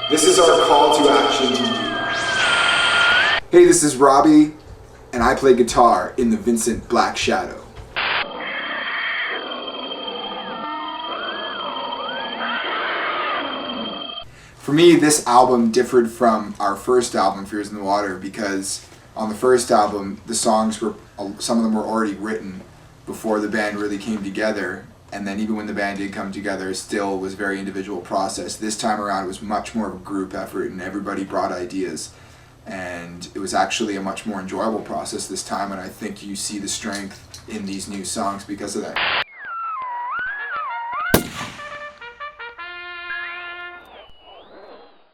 This is our call to action to you. Hey, this is Robbie, and I play guitar in the Vincent Black Shadow. For me, this album differed from our first album, Fears in the Water, because on the first album, the songs were, some of them were already written before the band really came together, and then even when the band did come together, it still was a very individual process. This time around, it was much more of a group effort, and everybody brought ideas, and it was actually a much more enjoyable process this time, and I think you see the strength in these new songs because of that.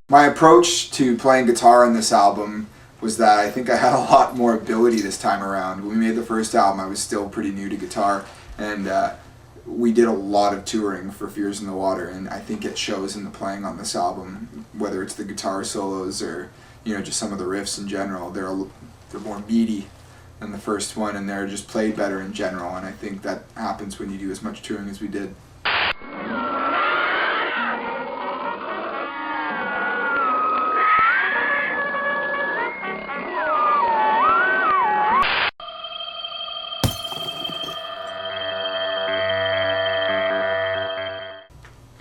My approach to playing guitar on this album was that I think I had a lot more ability this time around. When we made the first album, I was still pretty new to guitar, and we did a lot of touring for Fears in the Water, and I think it shows in the playing on this album, whether it's the guitar solos or just some of the riffs in general. They're more meaty than the first one, and they're just played better in general, and I think that happens when you do as much touring as we did.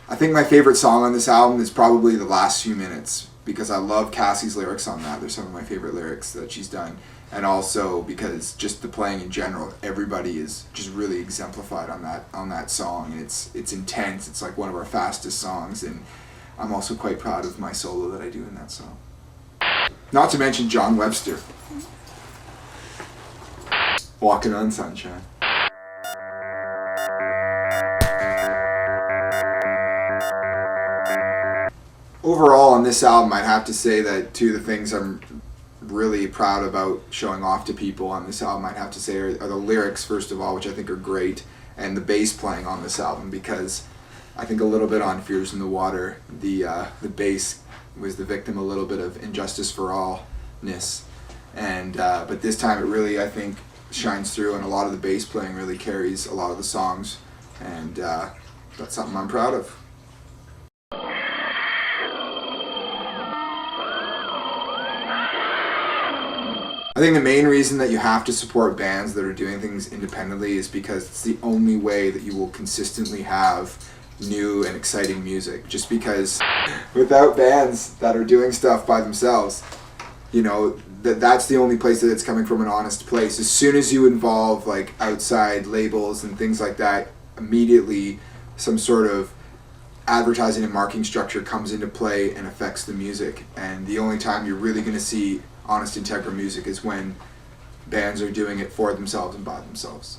I think my favorite song on this album is probably the last few minutes, because I love Cassie's lyrics on that. They're some of my favorite lyrics that she's done, and also because just the playing in general, everybody is just really exemplified on that song, and it's intense. It's like one of our fastest songs, and I'm also quite proud of my solo that I do in that song. Not to mention John Webster, Walking on Sunshine. Overall, on this album, I'd have to say that two of the things I'm really proud about showing off to people on this album, I'd have to say, are the lyrics, first of all, which I think are great, and the bass playing on this album, because I think a little bit on Fears in the Water, the bass was the victim a little bit of Injustice for All-ness, and but this time it really, I think, shines through, and a lot of the bass playing really carries a lot of the songs, and that's something I'm proud of. I think the main reason that you have to support bands that are doing things independently is because it's the only way that you will consistently have new and exciting music. Just because without bands that are doing stuff by themselves, that's the only place that it's coming from, an honest place. As soon as you involve like outside labels and things like that, immediately some sort of advertising and marketing structure comes into play and affects the music. And the only time you're really going to see honest, integral music is when bands are doing it for themselves and by themselves.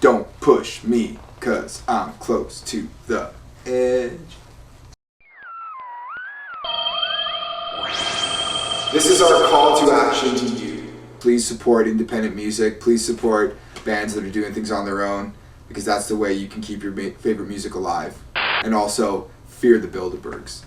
Don't push me, 'cause I'm close to the edge. This is our call to action to you. Please support independent music. Please support bands that are doing things on their own, because that's the way you can keep your favorite music alive. And also, fear the Bilderbergs.